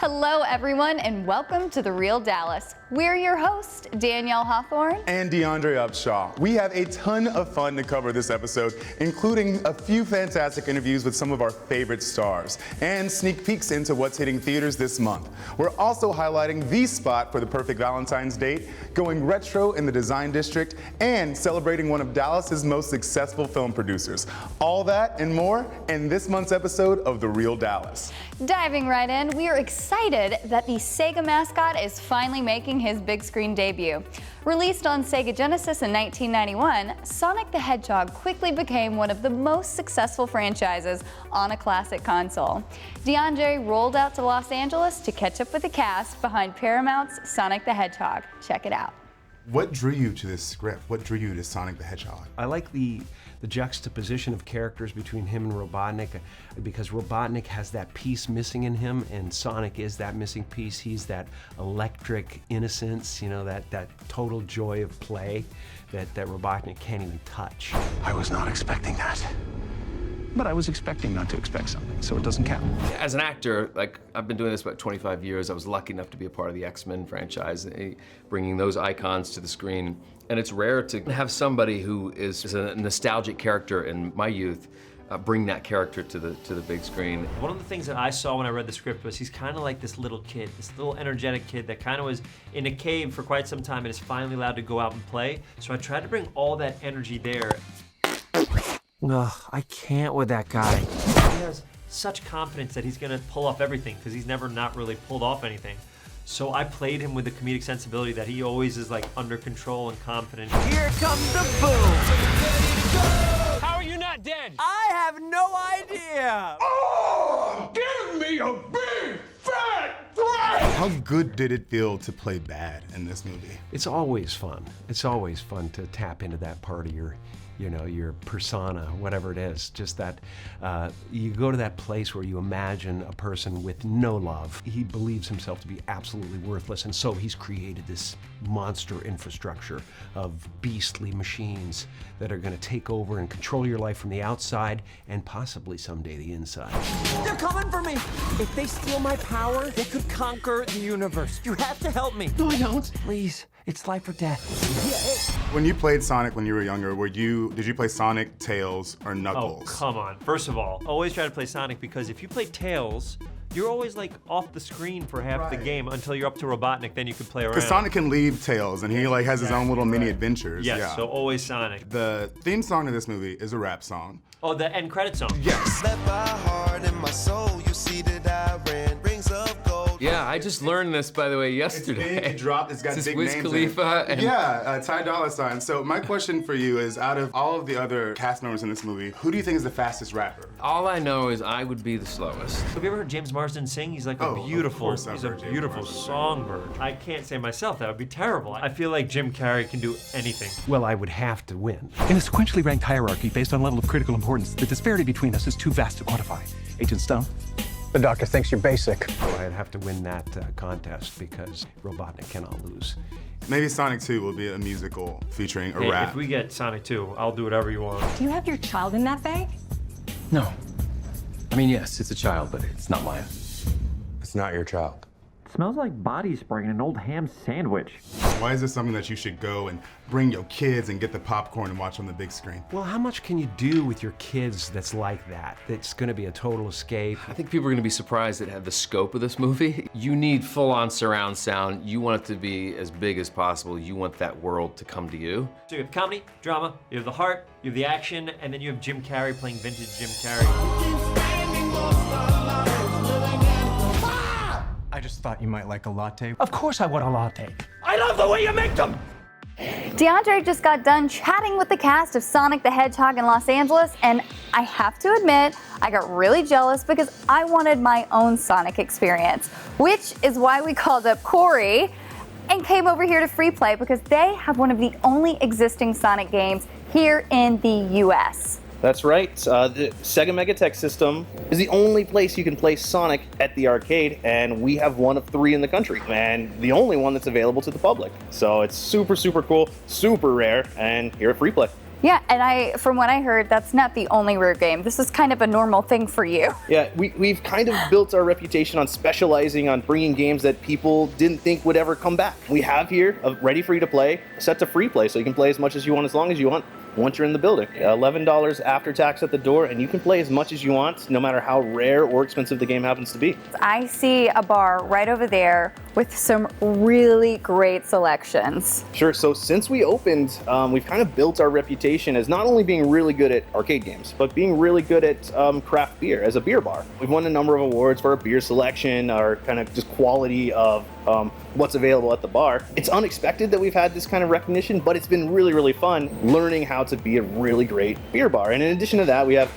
Hello, everyone, and welcome to The Real Dallas. We're your hosts, Danielle Hawthorne and DeAndre Upshaw. We have a ton of fun to cover this episode, including a few fantastic interviews with some of our favorite stars and sneak peeks into what's hitting theaters this month. We're also highlighting the spot for the perfect Valentine's date, going retro in the design district, and celebrating one of Dallas's most successful film producers. All that and more in this month's episode of The Real Dallas. Diving right in, we are excited that the Sega mascot is finally making his big screen debut. Released on Sega Genesis in 1991, Sonic the Hedgehog quickly became one of the most successful franchises on a classic console. DeAndre rolled out to Los Angeles to catch up with the cast behind Paramount's Sonic the Hedgehog. Check it out. What drew you to this script? What drew you to Sonic the Hedgehog? I like the juxtaposition of characters between him and Robotnik, because Robotnik has that piece missing in him, and Sonic is that missing piece. He's that electric innocence, you know, that total joy of play that Robotnik can't even touch. I was not expecting that. But I was expecting not to expect something, so it doesn't count. As an actor, like, I've been doing this about 25 years. I was lucky enough to be a part of the X-Men franchise, bringing those icons to the screen. And it's rare to have somebody who is a nostalgic character in my youth bring that character to the big screen. One of the things that I saw when I read the script was he's kind of like this little kid, this little energetic kid that kind of was in a cave for quite some time and is finally allowed to go out and play. So I tried to bring all that energy there. Ugh, I can't with that guy. He has such confidence that he's gonna pull off everything because he's never not really pulled off anything. So I played him with the comedic sensibility that he always is like under control and confident. Here comes the boom! How are you not dead? I have no idea! Oh, give me a big fat break! How good did it feel to play bad in this movie? It's always fun. It's always fun to tap into that part of your persona, whatever it is. Just that you go to that place where you imagine a person with no love. He believes himself to be absolutely worthless, and so he's created this monster infrastructure of beastly machines that are gonna take over and control your life from the outside and possibly someday the inside. They're coming for me! If they steal my power, they could conquer the universe. You have to help me. No, I don't. Please, it's life or death. When you played Sonic when you were younger, did you play Sonic, Tails, or Knuckles? Oh, come on. First of all, always try to play Sonic because if you play Tails, you're always like off the screen for half the game until you're up to Robotnik, then you can play around. Because Sonic can leave Tails and he like has his own little mini adventures. Yes, yeah. so always Sonic. The theme song of this movie is a rap song. Oh, the end credit song. Yes. Yeah, I just learned this, by the way, yesterday. It's big, it dropped, it's got This big Wiz names Khalifa in it. and Yeah, Ty Dolla $ign. So my question for you is, out of all of the other cast members in this movie, who do you think is the fastest rapper? all I know is I would be the slowest. Have you ever heard James Marsden sing? He's like a beautiful songbird. I can't say myself, that would be terrible. I feel like Jim Carrey can do anything. Well, I would have to win. In a sequentially ranked hierarchy based on level of critical importance, the disparity between us is too vast to quantify. Agent Stone? The doctor thinks you're basic. So I'd have to win that contest because Robotnik cannot lose. Maybe Sonic 2 will be a musical featuring a Hey, rap. if we get Sonic 2, I'll do whatever you want. Do you have your child in that bag? No. I mean, yes, it's a child, but it's not mine. It's not your child. Smells like body spray in an old ham sandwich. Why is this something that you should go and bring your kids and get the popcorn and watch on the big screen? Well, how much can you do with your kids that's like that? That's gonna be a total escape. I think people are gonna be surprised at the scope of this movie. You need full-on surround sound. You want it to be as big as possible. You want that world to come to you. So you have comedy, drama, you have the heart, you have the action, and then you have Jim Carrey playing vintage Jim Carrey. I just thought you might like a latte. Of course I want a latte. I love the way you make them! DeAndre just got done chatting with the cast of Sonic the Hedgehog in Los Angeles, and I have to admit, I got really jealous because I wanted my own Sonic experience, which is why we called up Corey and came over here to Free Play because they have one of the only existing Sonic games here in the US. That's right. The Sega Megatech system is the only place you can play Sonic at the arcade, and we have one of 3 in the country, and the only one that's available to the public. So it's super, super cool, super rare, and here at Free Play. Yeah, and from what I heard, that's not the only rare game. This is kind of a normal thing for you. Yeah, we've kind of built our reputation on specializing on bringing games that people didn't think would ever come back. We have here a ready for you to play, set to free play, so you can play as much as you want, as long as you want, once you're in the building. $11 after tax at the door, and you can play as much as you want, no matter how rare or expensive the game happens to be. I see a bar right over there with some really great selections. Sure, so since we opened, we've kind of built our reputation as not only being really good at arcade games, but being really good at craft beer as a beer bar. We've won a number of awards for our beer selection, our kind of just quality of what's available at the bar. It's unexpected that we've had this kind of recognition, but it's been really, really fun learning how to be a really great beer bar. And in addition to that, we have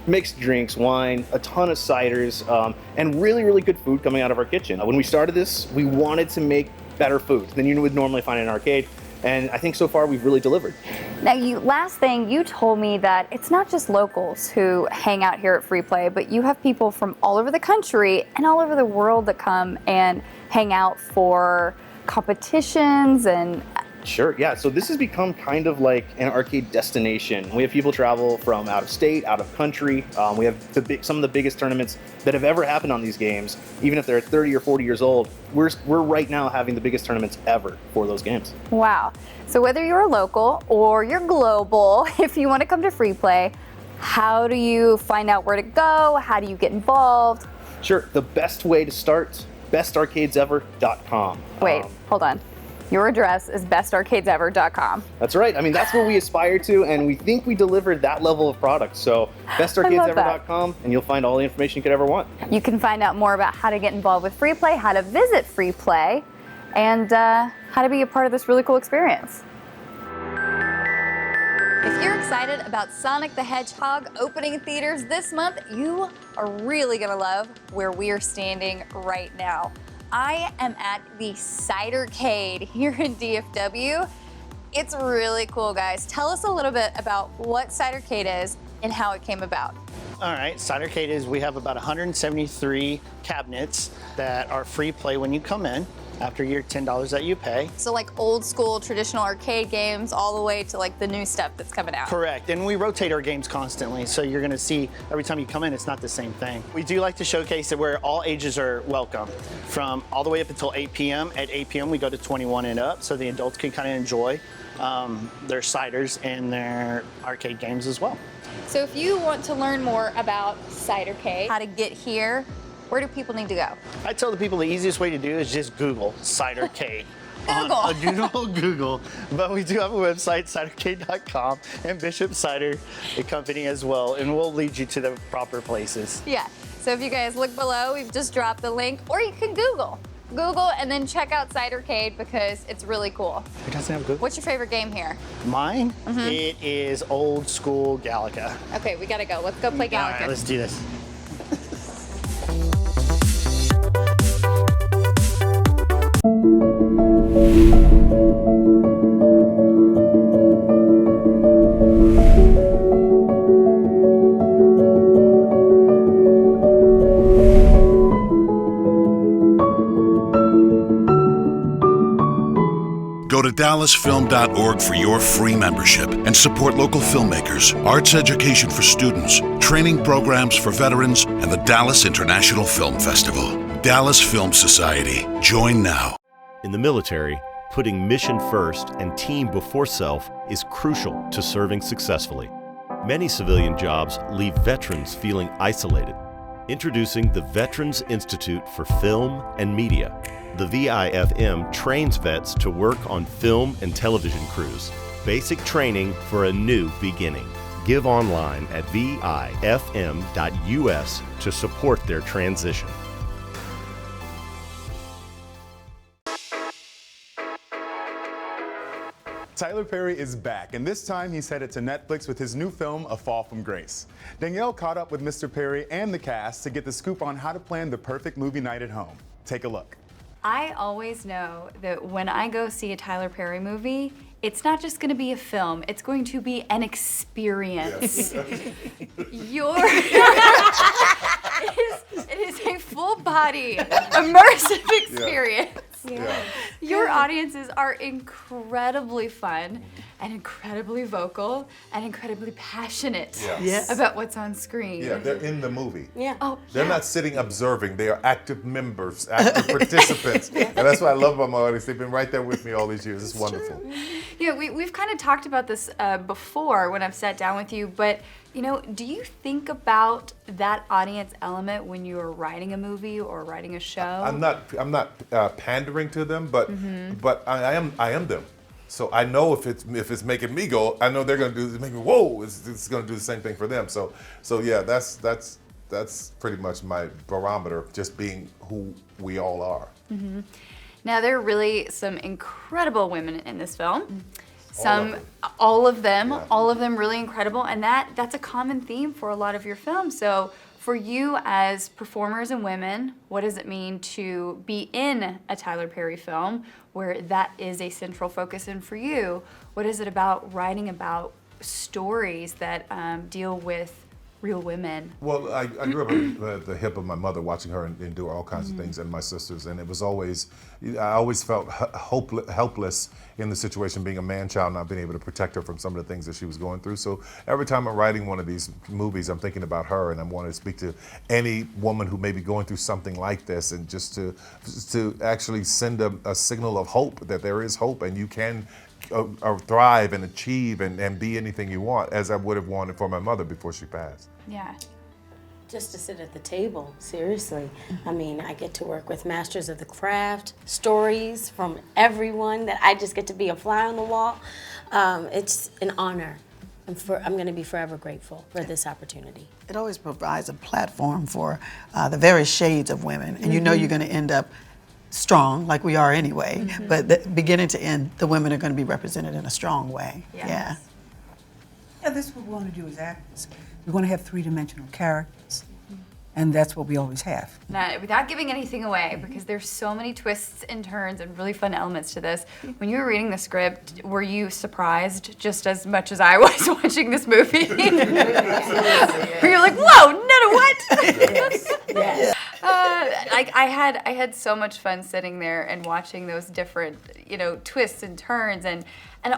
mixed drinks, wine, a ton of ciders, and really, really good food coming out of our kitchen. When we started this, we wanted to make better food than you would normally find in an arcade, and I think so far we've really delivered. Now, last thing, you told me that it's not just locals who hang out here at Free Play, but you have people from all over the country and all over the world that come and hang out for competitions and... Sure, yeah, so this has become kind of like an arcade destination. We have people travel from out of state, out of country. We have some of the biggest tournaments that have ever happened on these games. Even if they're 30 or 40 years old, we're right now having the biggest tournaments ever for those games. Wow. So whether you're a local or you're global, if you want to come to Free Play, how do you find out where to go? How do you get involved? Sure, the best way to start, bestarcadesever.com. Wait, hold on. Your address is bestarcadesever.com. That's right. I mean, that's what we aspire to, and we think we delivered that level of product. So bestarcadesever.com, and you'll find all the information you could ever want. You can find out more about how to get involved with Free Play, how to visit Free Play, and how to be a part of this really cool experience. If you're excited about Sonic the Hedgehog opening in theaters this month, you are really going to love where we're standing right now. I am at the Cidercade here in DFW. It's really cool, guys. Tell us a little bit about what Cidercade is and how it came about. All right, Cidercade is, we have about 173 cabinets that are free play when you come in after your $10 that you pay. So like old school traditional arcade games all the way to like the new stuff that's coming out. Correct, and we rotate our games constantly, so you're gonna see every time you come in, it's not the same thing. We do like to showcase it where all ages are welcome, from all the way up until 8 p.m. At 8 p.m. we go to 21 and up, so the adults can kind of enjoy their ciders and their arcade games as well. So if you want to learn more about Cidercade, how to get here, where do people need to go? I tell the people the easiest way to do is just Google Cidercade. Google. But we do have a website, cidercade.com, and Bishop Cider Company as well, and we'll lead you to the proper places. Yeah, so if you guys look below, we've just dropped the link, or you can Google and then check out Cidercade because it's really cool. It doesn't have Google? What's your favorite game here? Mine? It is old school Galaga. Okay, we gotta go. Let's go play Galaga. All right, let's do this. Go to dallasfilm.org for your free membership and support local filmmakers, arts education for students, training programs for veterans, and the Dallas International Film Festival. Dallas Film Society. Join now. In the military, putting mission first and team before self is crucial to serving successfully. Many civilian jobs leave veterans feeling isolated. Introducing the Veterans Institute for Film and Media. The VIFM trains vets to work on film and television crews. Basic training for a new beginning. Give online at vifm.us to support their transition. Tyler Perry is back, and this time he's headed to Netflix with his new film, A Fall from Grace. Danielle caught up with Mr. Perry and the cast to get the scoop on how to plan the perfect movie night at home. Take a look. I always know that when I go see a Tyler Perry movie, it's not just going to be a film, it's going to be an experience. Yes. It is a full-body, immersive experience. Your audiences are incredibly fun and incredibly vocal and incredibly passionate about what's on screen. Yeah, they're in the movie. Yeah. Oh, They're not sitting observing. They are active members, active participants. And that's what I love about my audience. They've been right there with me all these years. It's wonderful. Yeah, we've kind of talked about this before when I've sat down with you, but you know, do you think about that audience element when you are writing a movie or writing a show? I'm not pandering to them, but I am them. So I know if it's making me go, I know they're gonna make me whoa. It's gonna do the same thing for them. So yeah, that's pretty much my barometer, just being who we all are. Now there are really some incredible women in this film. All of them really incredible, and that's a common theme for a lot of your films. So for you as performers and women, what does it mean to be in a Tyler Perry film where that is a central focus? And for you, what is it about writing about stories that deal with real women? Well, I grew up at the hip of my mother, watching her endure all kinds of things, and my sisters, and it was always, I always felt helpless in the situation, being a man-child, not being able to protect her from some of the things that she was going through. So every time I'm writing one of these movies, I'm thinking about her, and I want to speak to any woman who may be going through something like this, and just to actually send a signal of hope, that there is hope, and you can thrive and achieve and be anything you want, as I would have wanted for my mother before she passed. Yeah. Just to sit at the table, seriously. I mean, I get to work with masters of the craft, stories from everyone that I just get to be a fly on the wall. It's an honor. I'm going to be forever grateful for this opportunity. It always provides a platform for the various shades of women, and you know you're going to end up strong, like we are anyway, but beginning to end, the women are going to be represented in a strong way. Yeah, this is what we want to do as actors. We want to have three-dimensional characters, and that's what we always have. Now, without giving anything away, because there's so many twists and turns and really fun elements to this, when you were reading the script, were you surprised just as much as I was watching this movie? Were you like, whoa, no, what? I had so much fun sitting there and watching those different, twists and turns, and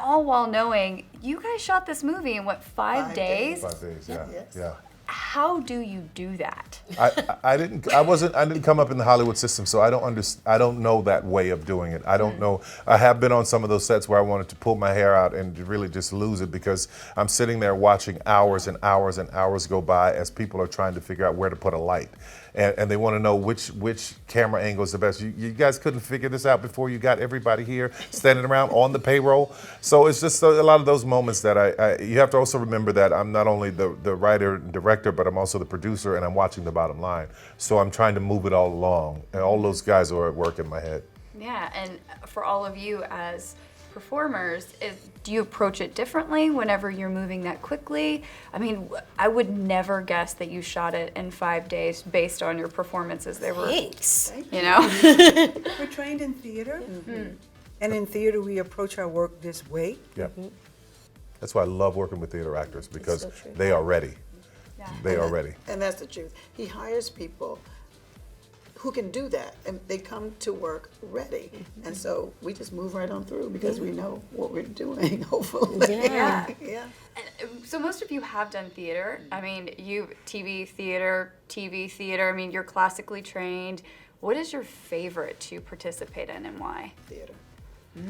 all while knowing you guys shot this movie in what, 5 days? 5 days, yeah. How do you do that? I didn't come up in the Hollywood system, so I don't know that way of doing it. I don't know. I have been on some of those sets where I wanted to pull my hair out and really just lose it, because I'm sitting there watching hours and hours and hours go by as people are trying to figure out where to put a light. And they want to know which camera angle is the best. You guys couldn't figure this out before you got everybody here standing around on the payroll. So it's just a lot of those moments that you have to also remember that I'm not only the writer and director, but I'm also the producer, and I'm watching the bottom line. So I'm trying to move it all along, and all those guys are at work in my head. Yeah, and for all of you as performers, do you approach it differently whenever you're moving that quickly? I mean, I would never guess that you shot it in 5 days based on your performances. They were, Thanks. We're trained in theater, and in theater we approach our work this way. Yeah. That's why I love working with theater actors, because they are ready. They are ready. And that's the truth. He hires people who can do that, and they come to work ready. And so we just move right on through, because we know what we're doing, hopefully. Yeah. So most of you have done theater. I mean, TV theater. I mean, you're classically trained. What is your favorite to participate in, and why? Theater.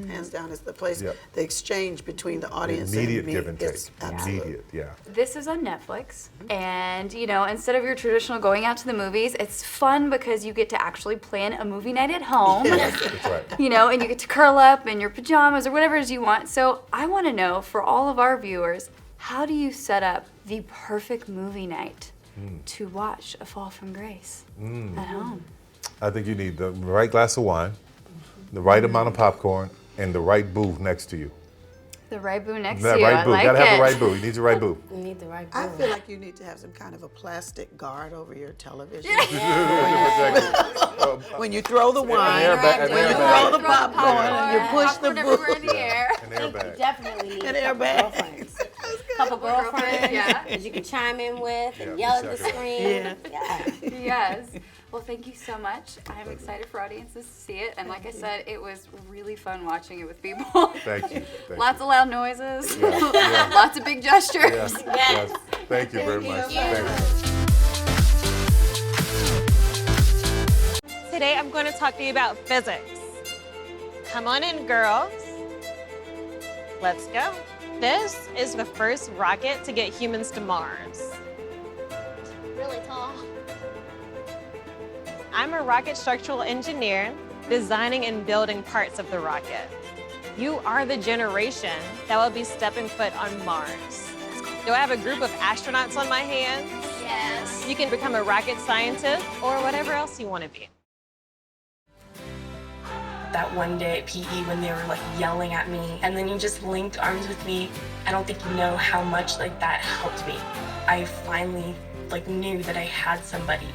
Hands down, is the place, the exchange between the audience immediate and me. Give and take. Immediate, yeah. This is on Netflix, and instead of your traditional going out to the movies, it's fun because you get to actually plan a movie night at home. Yes, that's right. And you get to curl up in your pajamas or whatever it is you want. So I want to know, for all of our viewers, how do you set up the perfect movie night to watch A Fall from Grace at home? I think you need the right glass of wine, the right amount of popcorn, and the right booth next to you. The right booth next to you. Right booth. I like Gotta it. have the right booth. You need the right booth. You need the right I feel like you need to have some kind of a plastic guard over your television. When you throw the wine, when you throw the popcorn, you push the booth. In the air. An airbag. You definitely need An a couple airbag. girlfriends. Couple girlfriends that you can chime in with and yell at the screen. Yes. Well, thank you so much. I'm excited for audiences to see it. And like I said, it was really fun watching it with people. Thank you. Lots of loud noises. Yeah. Lots of big gestures. Yes. Thank you very much. Thank you. Today I'm going to talk to you about physics. Come on in, girls. Let's go. This is the first rocket to get humans to Mars. Really tall. I'm a rocket structural engineer, designing and building parts of the rocket. You are the generation that will be stepping foot on Mars. Do I have a group of astronauts on my hands? Yes. You can become a rocket scientist or whatever else you want to be. That one day at PE when they were like yelling at me and then you just linked arms with me, I don't think you know how much like that helped me. I finally like knew that I had somebody.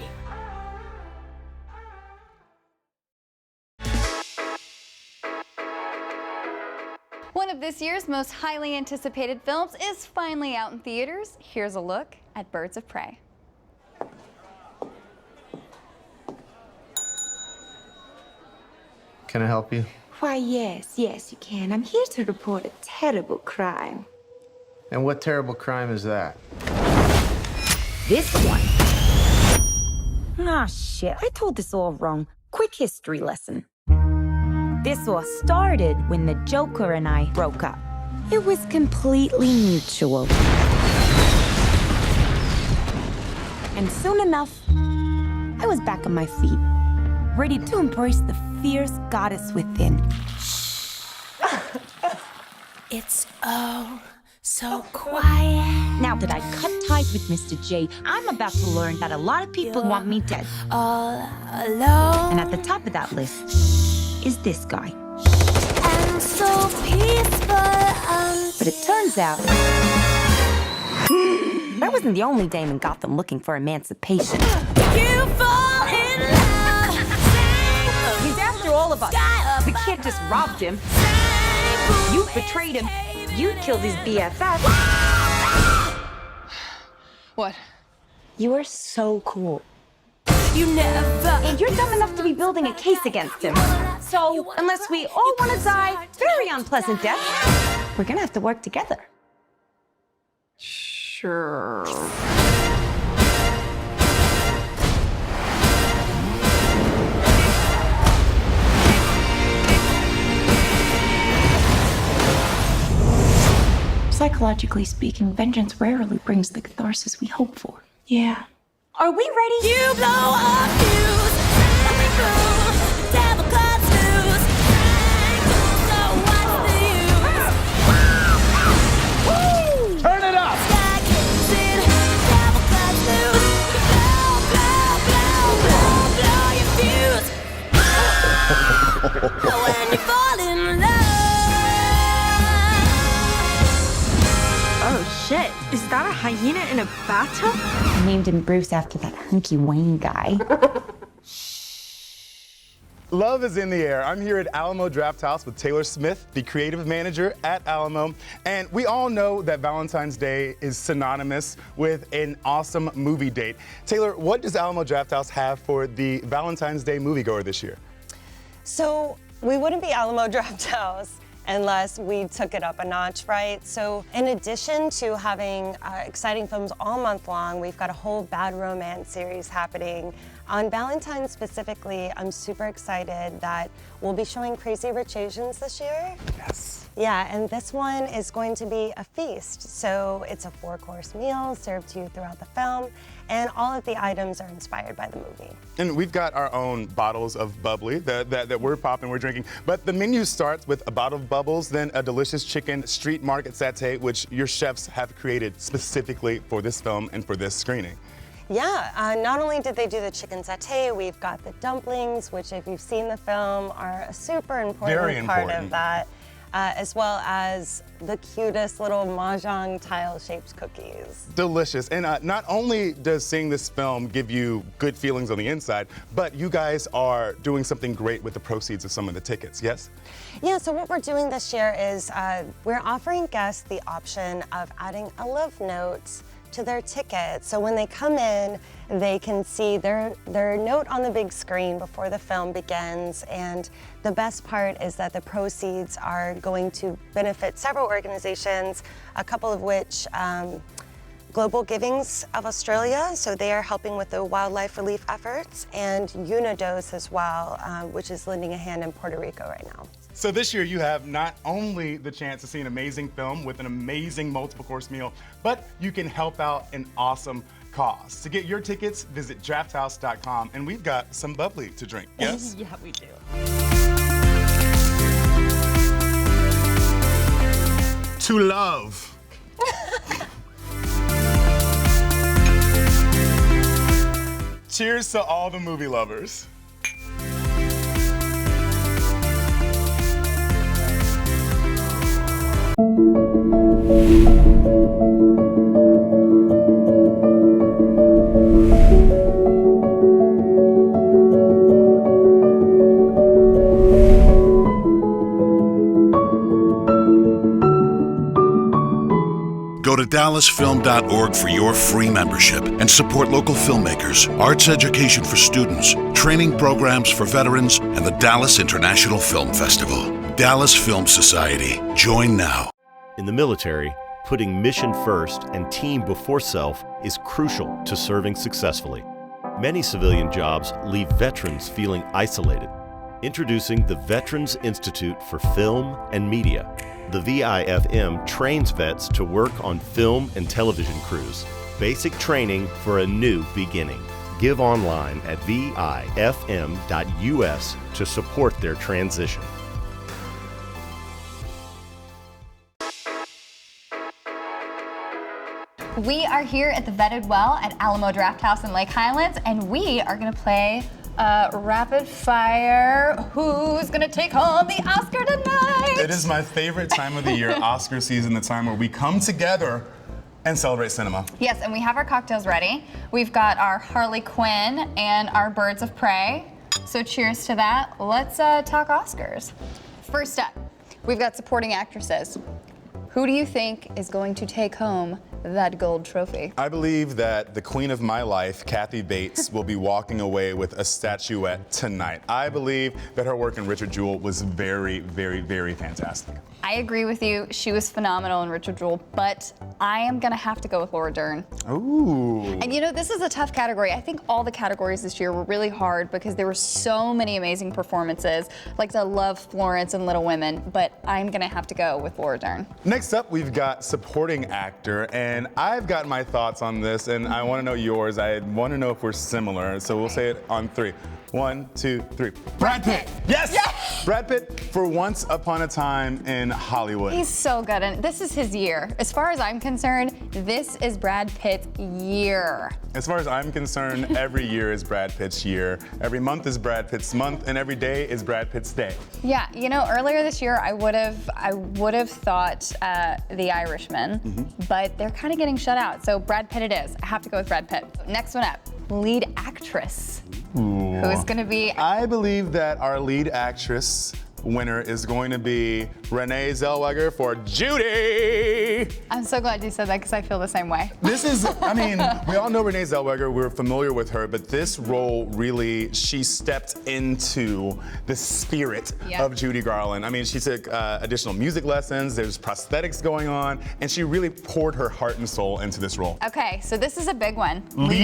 One of this year's most highly anticipated films is finally out in theaters. Here's a look at Birds of Prey. Can I help you? Why, yes, you can. I'm here to report a terrible crime. And what terrible crime is that? This one. Ah, shit, I told this all wrong. Quick history lesson. This all started when the Joker and I broke up. It was completely mutual. And soon enough, I was back on my feet, ready to embrace the fierce goddess within. It's oh so quiet. Now that I cut ties with Mr. J, I'm about to learn that a lot of people want me dead. All alone. And at the top of that list is this guy. And so peaceful. But it turns out that wasn't the only dame in Gotham looking for emancipation. You fall in love. He's after all of us. We can't just robbed him. You betrayed him. You killed his BFF. What? You are so cool. You never. And you're dumb enough to be building a case against him. So, unless we all want to die very unpleasant deaths, we're gonna have to work together. Sure. Psychologically speaking, vengeance rarely brings the catharsis we hope for. Yeah. Are we ready? You blow up fuse. Devil cuts loose. So what's the use? Woo! Turn it up! Devil cuts loose. Blow your fuse. When you fall in love. Oh shit, is that a hyena in a bathtub? I named him Bruce after that hunky Wayne guy. Love is in the air. I'm here at Alamo Drafthouse with Taylor Smith, the creative manager at Alamo. And we all know that Valentine's Day is synonymous with an awesome movie date. Taylor, what does Alamo Drafthouse have for the Valentine's Day moviegoer this year? So we wouldn't be Alamo Drafthouse unless we took it up a notch, right? So in addition to having exciting films all month long, we've got a whole Bad Romance series happening. On Valentine's specifically, I'm super excited that we'll be showing Crazy Rich Asians this year. Yes. Yeah, and this one is going to be a feast. So it's a 4-course meal served to you throughout the film, and all of the items are inspired by the movie. And we've got our own bottles of bubbly that we're popping, we're drinking. But the menu starts with a bottle of bubbles, then a delicious chicken street market satay, which your chefs have created specifically for this film and for this screening. Yeah, not only did they do the chicken satay, we've got the dumplings, which if you've seen the film are a super important part of that, as well as the cutest little mahjong tile-shaped cookies. Delicious. And not only does seeing this film give you good feelings on the inside, but you guys are doing something great with the proceeds of some of the tickets, yes? Yeah, so what we're doing this year is we're offering guests the option of adding a love note to their ticket. So when they come in, they can see their note on the big screen before the film begins. And the best part is that the proceeds are going to benefit several organizations, a couple of which Global Givings of Australia, so they are helping with the wildlife relief efforts, and Unidos as well, which is lending a hand in Puerto Rico right now. So this year you have not only the chance to see an amazing film with an amazing multiple course meal, but you can help out an awesome cause. To get your tickets, visit drafthouse.com, and we've got some bubbly to drink. Yes? Yeah, we do. To love. Cheers to all the movie lovers. Go to DallasFilm.org for your free membership and support local filmmakers, arts education for students, training programs for veterans, and the Dallas International Film Festival. Dallas Film Society. Join now. In the military, putting mission first and team before self is crucial to serving successfully. Many civilian jobs leave veterans feeling isolated. Introducing the Veterans Institute for Film and Media. The VIFM trains vets to work on film and television crews. Basic training for a new beginning. Give online at vifm.us to support their transition. We are here at the Vetted Well at Alamo Draft House in Lake Highlands, and we are going to play rapid fire. Who's going to take home the Oscar tonight? It is my favorite time of the year, Oscar season, the time where we come together and celebrate cinema. Yes, and we have our cocktails ready. We've got our Harley Quinn and our Birds of Prey. So cheers to that. Let's talk Oscars. First up, we've got supporting actresses. Who do you think is going to take home that gold trophy? I believe that the queen of my life, Kathy Bates, will be walking away with a statuette tonight. I believe that her work in Richard Jewell was very, very, very fantastic. I agree with you. She was phenomenal in Richard Jewell, but I am gonna have to go with Laura Dern. Ooh. And you know, this is a tough category. I think all the categories this year were really hard because there were so many amazing performances. Like, I love Florence and Little Women, but I'm gonna have to go with Laura Dern. Next up, we've got supporting actor, and I've got my thoughts on this, and I want to know yours. I want to know if we're similar, so we'll say it on 3. 1, 2, 3. Brad Pitt! Yes! Yes! Brad Pitt for Once Upon a Time in Hollywood. He's so good, and this is his year. As far as I'm concerned, this is Brad Pitt's year. As far as I'm concerned, every year is Brad Pitt's year. Every month is Brad Pitt's month, and every day is Brad Pitt's day. Yeah, you know, earlier this year I would have thought The Irishman, but they're kind of getting shut out. So Brad Pitt it is. I have to go with Brad Pitt. Next one up, lead actress. Ooh. Who's gonna be? I believe that our lead actress winner is going to be Renee Zellweger for Judy. I'm so glad you said that because I feel the same way. This is, I mean, we all know Renee Zellweger, we're familiar with her, but this role really, she stepped into the spirit of Judy Garland. I mean, she took additional music lessons, there's prosthetics going on, and she really poured her heart and soul into this role. Okay, so this is a big one. Lead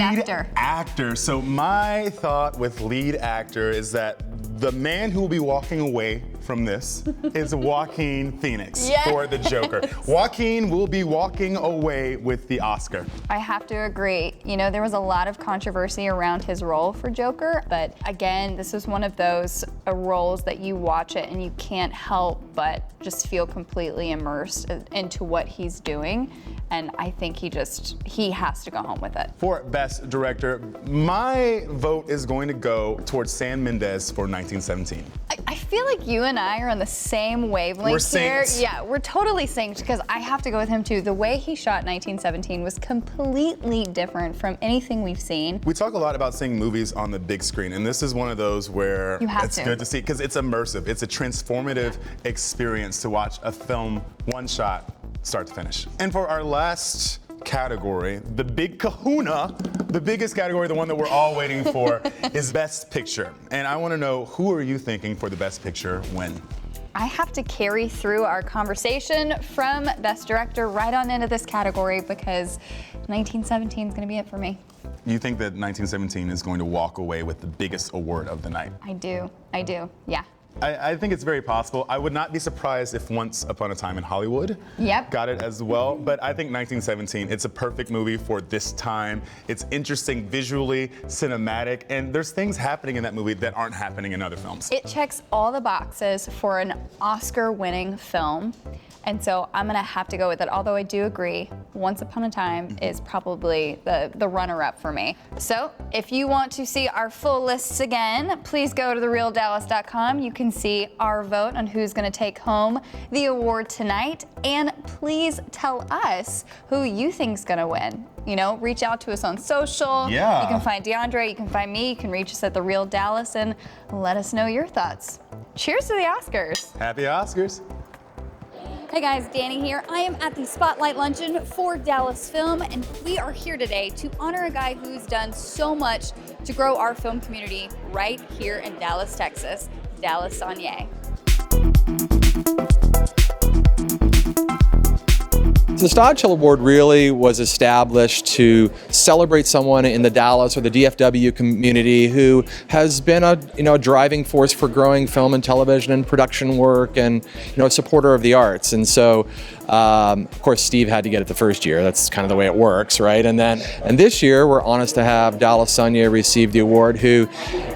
actor. So my thought with lead actor is that the man who will be walking away from this is Joaquin Phoenix for the Joker. Joaquin will be walking away with the Oscar. I have to agree. You know, there was a lot of controversy around his role for Joker, but again, this is one of those roles that you watch it and you can't help but just feel completely immersed into what he's doing. And I think he has to go home with it. For Best Director, my vote is going to go towards Sam Mendes for 1917. I feel like you and I are on the same wavelength here. Yeah, we're totally synced because I have to go with him too. The way he shot 1917 was completely different from anything we've seen. We talk a lot about seeing movies on the big screen, and this is one of those where it's good to see because it's immersive. It's a transformative experience to watch a film one shot, start to finish. And for our last category, the big kahuna, the biggest category, the one that we're all waiting for, is Best Picture. And I want to know, who are you thinking for the Best Picture win? I have to carry through our conversation from Best Director right on into this category because 1917 is going to be it for me. You think that 1917 is going to walk away with the biggest award of the night? I do, yeah. I think it's very possible. I would not be surprised if Once Upon a Time in Hollywood got it as well, but I think 1917, it's a perfect movie for this time. It's interesting visually, cinematic, and there's things happening in that movie that aren't happening in other films. It checks all the boxes for an Oscar-winning film, and so I'm gonna have to go with it, although I do agree, Once Upon a Time is probably the runner-up for me. So if you want to see our full lists again, please go to therealdallas.com. You can see our vote on who's gonna take home the award tonight, and please tell us who you think's gonna win. You know, reach out to us on social. Yeah. You can find DeAndre, you can find me, you can reach us at The Real Dallas and let us know your thoughts. Cheers to the Oscars. Happy Oscars. Hey guys, Danny here. I am at the Spotlight Luncheon for Dallas Film, and we are here today to honor a guy who's done so much to grow our film community right here in Dallas, Texas, Dallas Sonic. The Stodchill Award really was established to celebrate someone in the Dallas or the DFW community who has been a driving force for growing film and television and production work, and a supporter of the arts. And so, of course, Steve had to get it the first year. That's kind of the way it works, right? And this year, we're honest to have Dallas Sonic receive the award, who,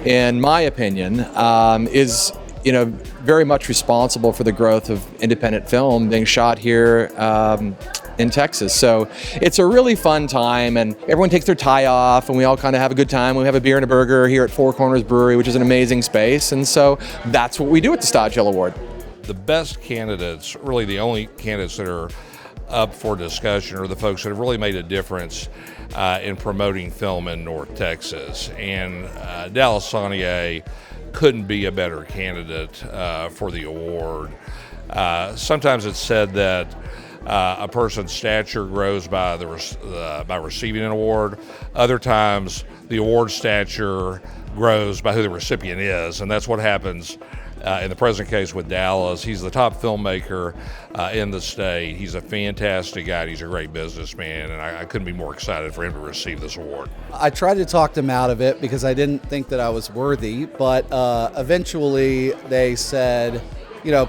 in my opinion, is very much responsible for the growth of independent film being shot here in Texas. So it's a really fun time, and everyone takes their tie off, and we all kind of have a good time. We have a beer and a burger here at Four Corners Brewery, which is an amazing space, and so that's what we do at the Stodchill Award. The best candidates, really the only candidates that are up for discussion, are the folks that have really made a difference in promoting film in North Texas. And Dallas Sonic couldn't be a better candidate for the award. Sometimes it's said that a person's stature grows by by receiving an award. Other times, the award stature grows by who the recipient is, and that's what happens in the present case with Dallas. He's the top filmmaker in the state. He's a fantastic guy. He's a great businessman, and I couldn't be more excited for him to receive this award. I tried to talk them out of it because I didn't think that I was worthy, but eventually they said,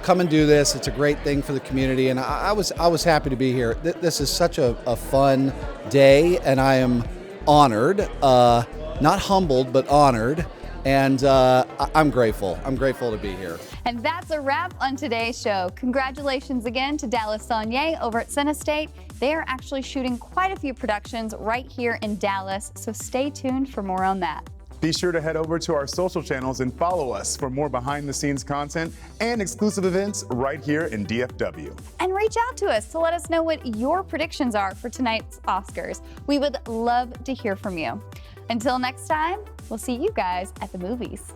come and do this. It's a great thing for the community, and I was happy to be here. This is such a fun day, and I am honored, not humbled, but honored. And I'm grateful. I'm grateful to be here. And that's a wrap on today's show. Congratulations again to Dallas Sonic over at Cinestate. They are actually shooting quite a few productions right here in Dallas, so stay tuned for more on that. Be sure to head over to our social channels and follow us for more behind-the-scenes content and exclusive events right here in DFW. And reach out to us to let us know what your predictions are for tonight's Oscars. We would love to hear from you. Until next time, we'll see you guys at the movies.